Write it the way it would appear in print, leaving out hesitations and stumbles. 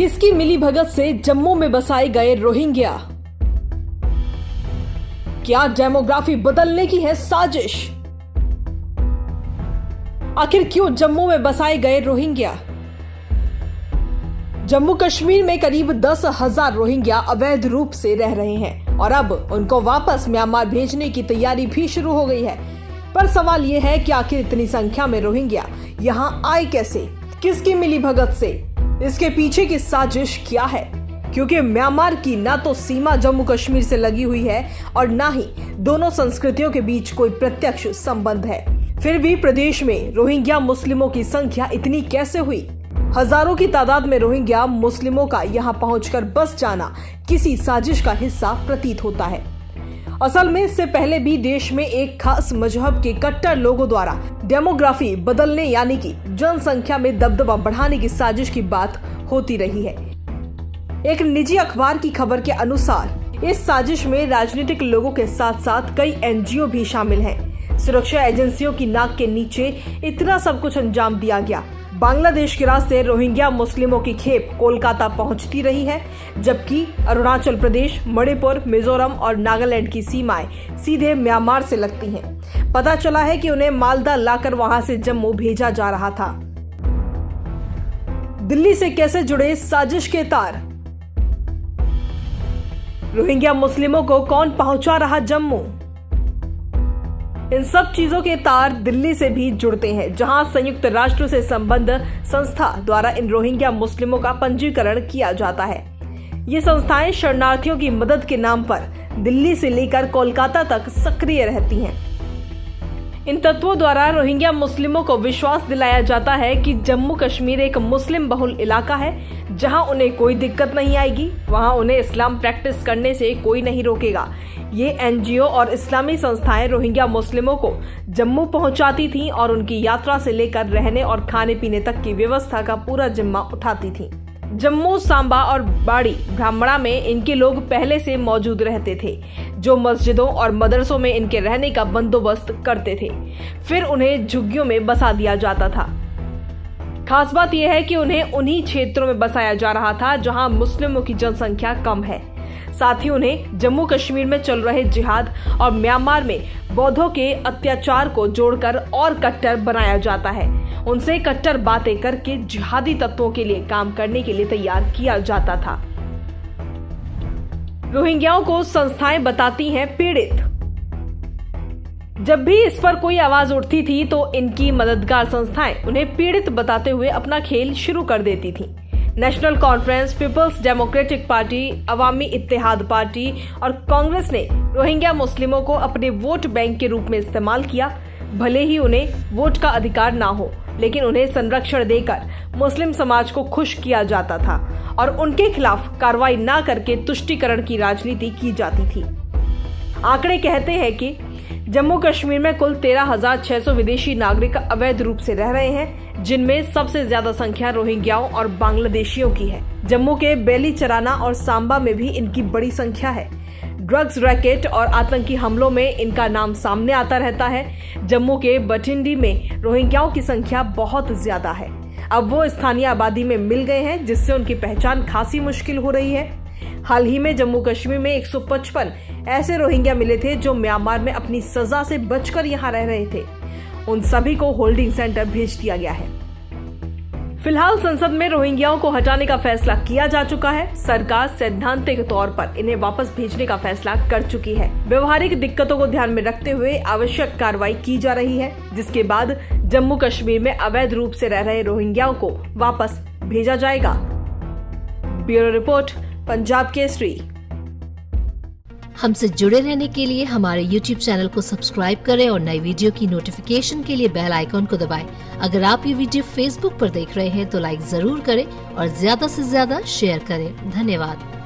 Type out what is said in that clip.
किसकी मिलीभगत से जम्मू में बसाए गए रोहिंग्या? क्या डेमोग्राफी बदलने की है साजिश? आखिर क्यों जम्मू में बसाए गए रोहिंग्या? जम्मू कश्मीर में करीब 10,000 रोहिंग्या अवैध रूप से रह रहे हैं और अब उनको वापस म्यांमार भेजने की तैयारी भी शुरू हो गई है। पर सवाल यह है कि आखिर इतनी संख्या में रोहिंग्या यहां आए कैसे? किसकी मिलीभगत से? इसके पीछे की साजिश क्या है? क्योंकि म्यांमार की ना तो सीमा जम्मू कश्मीर से लगी हुई है और ना ही दोनों संस्कृतियों के बीच कोई प्रत्यक्ष संबंध है। फिर भी प्रदेश में रोहिंग्या मुस्लिमों की संख्या इतनी कैसे हुई? हजारों की तादाद में रोहिंग्या मुस्लिमों का यहां पहुंचकर बस जाना किसी साजिश का हिस्सा प्रतीत होता है। असल में इससे पहले भी देश में एक खास मजहब के कट्टर लोगों द्वारा डेमोग्राफी बदलने यानी कि जनसंख्या में दबदबा बढ़ाने की साजिश की बात होती रही है। एक निजी अखबार की खबर के अनुसार इस साजिश में राजनीतिक लोगों के साथ साथ कई एनजीओ भी शामिल हैं। सुरक्षा एजेंसियों की नाक के नीचे इतना सब कुछ अंजाम दिया गया। बांग्लादेश के रास्ते रोहिंग्या मुस्लिमों की खेप कोलकाता पहुंचती रही है, जबकि अरुणाचल प्रदेश, मणिपुर, मिजोरम और नागालैंड की सीमाएं सीधे म्यांमार से लगती हैं। पता चला है कि उन्हें मालदा लाकर वहां से जम्मू भेजा जा रहा था। दिल्ली से कैसे जुड़े साजिश के तार? रोहिंग्या मुस्लिमों को कौन पहुंचा रहा जम्मू? इन सब चीजों के तार दिल्ली से भी जुड़ते हैं, जहां संयुक्त राष्ट्र से संबद्ध संस्था द्वारा इन रोहिंग्या मुस्लिमों का पंजीकरण किया जाता है। ये संस्थाएं शरणार्थियों की मदद के नाम पर दिल्ली से लेकर कोलकाता तक सक्रिय रहती हैं। इन तत्वों द्वारा रोहिंग्या मुस्लिमों को विश्वास दिलाया जाता है कि जम्मू कश्मीर एक मुस्लिम बहुल इलाका है, जहां उन्हें कोई दिक्कत नहीं आएगी, वहां उन्हें इस्लाम प्रैक्टिस करने से कोई नहीं रोकेगा। ये एनजीओ और इस्लामी संस्थाएं रोहिंग्या मुस्लिमों को जम्मू पहुंचाती थीं और उनकी यात्रा से लेकर रहने और खाने पीने तक की व्यवस्था का पूरा जिम्मा उठाती थीं। जम्मू, सांबा और बाड़ी ब्राह्मणा में इनके लोग पहले से मौजूद रहते थे, जो मस्जिदों और मदरसों में इनके रहने का बंदोबस्त करते थे। फिर उन्हें झुग्गियों में बसा दिया जाता था। खास बात यह है कि उन्हें उन्हीं क्षेत्रों में बसाया जा रहा था जहां मुस्लिमों की जनसंख्या कम है। साथ ही उन्हें जम्मू कश्मीर में चल रहे जिहाद और म्यांमार में बौद्धों के अत्याचार को जोड़कर और कट्टर बनाया जाता है। उनसे कट्टर बातें करके जिहादी तत्वों के लिए काम करने के लिए तैयार किया जाता था। रोहिंग्याओं को संस्थाएं बताती हैं पीड़ित। जब भी इस पर कोई आवाज उठती थी तो इनकी मददगार संस्थाएं उन्हें पीड़ित बताते हुए अपना खेल शुरू कर देती थीं। National conference, people's democratic party, Awami Ittehad party और कांग्रेस ने रोहिंग्या मुस्लिमों को अपने वोट बैंक के रूप में इस्तेमाल किया। भले ही उन्हें वोट का अधिकार ना हो, लेकिन उन्हें संरक्षण देकर मुस्लिम समाज को खुश किया जाता था और उनके खिलाफ कार्रवाई ना करके तुष्टीकरण की राजनीति की जाती थी। आंकड़े कहते हैं कि जम्मू कश्मीर में कुल 13,600 विदेशी नागरिक अवैध रूप से रह रहे हैं, जिनमें सबसे ज्यादा संख्या रोहिंग्याओं और बांग्लादेशियों की है। जम्मू के बेलीचराना और सांबा में भी इनकी बड़ी संख्या है। ड्रग्स रैकेट और आतंकी हमलों में इनका नाम सामने आता रहता है। जम्मू के बठिंडी में रोहिंग्याओं की संख्या बहुत ज्यादा है। अब वो स्थानीय आबादी में मिल गए हैं, जिससे उनकी पहचान खासी मुश्किल हो रही है। हाल ही में जम्मू कश्मीर में 155 ऐसे रोहिंग्या मिले थे जो म्यांमार में अपनी सजा से बचकर यहाँ रह रहे थे। उन सभी को होल्डिंग सेंटर भेज दिया गया है। फिलहाल संसद में रोहिंग्याओं को हटाने का फैसला किया जा चुका है। सरकार सैद्धांतिक तौर पर इन्हें वापस भेजने का फैसला कर चुकी है। व्यवहारिक दिक्कतों को ध्यान में रखते हुए आवश्यक कार्रवाई की जा रही है, जिसके बाद जम्मू कश्मीर में अवैध रूप से रह रहे रोहिंग्याओं को वापस भेजा जाएगा। Bureau report, Punjab Kesari. हमसे जुड़े रहने के लिए हमारे YouTube चैनल को सब्सक्राइब करें और नई वीडियो की नोटिफिकेशन के लिए बेल आइकॉन को दबाएं। अगर आप ये वीडियो Facebook पर देख रहे हैं तो लाइक जरूर करें और ज्यादा से ज्यादा शेयर करें। धन्यवाद।